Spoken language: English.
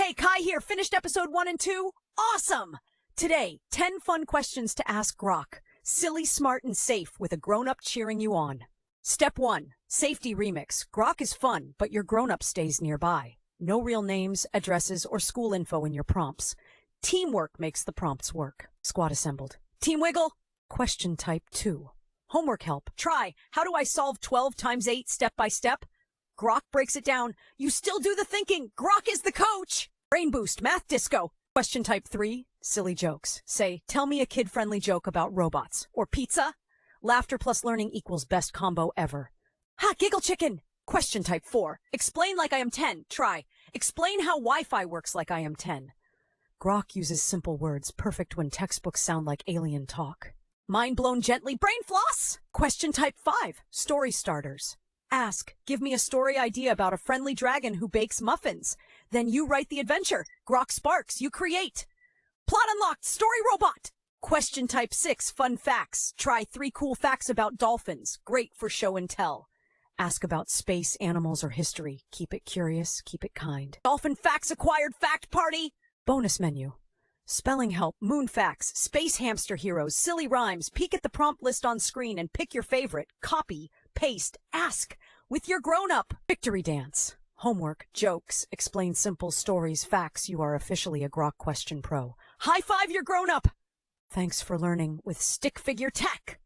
Hey, Kai here. Finished episode 1 and 2? Awesome! Today, 10 fun questions to ask Grok. Silly, smart, and safe with a grown-up cheering you on. Step 1. Safety remix. Grok is fun, but your grown-up stays nearby. No real names, addresses, or school info in your prompts. Teamwork makes the prompts work. Squad assembled. Team wiggle. Question type 2. Homework help. Try. How do I solve 12 times 8 step by step? Grok breaks it down. You still do the thinking. Grok is the coach. Brain boost. Math disco. Question type 3. Silly jokes. Say, tell me a kid-friendly joke about robots. Or pizza. Laughter plus learning equals best combo ever. Ha! Giggle chicken. Question type 4. Explain like I am 10. Try. Explain how Wi-Fi works like I am 10. Grok uses simple words, perfect when textbooks sound like alien talk. Mind blown gently. Brain floss. Question type 5. Story starters. Ask, give me a story idea about a friendly dragon who bakes muffins. Then you write the adventure. Grok sparks. You create. Plot unlocked. Story robot. Question type 6. Fun facts. Try 3 cool facts about dolphins. Great for show and tell. Ask about space, animals, or history. Keep it curious. Keep it kind. Dolphin facts acquired. Fact party. Bonus menu. Spelling help. Moon facts. Space hamster heroes. Silly rhymes. Peek at the prompt list on screen and pick your favorite. Copy. Paste. Ask. With your grown-up. Victory dance. Homework. Jokes. Explain simple stories. Facts. You are officially a Grok question pro. High five your grown-up. Thanks for learning with stickfiguretech.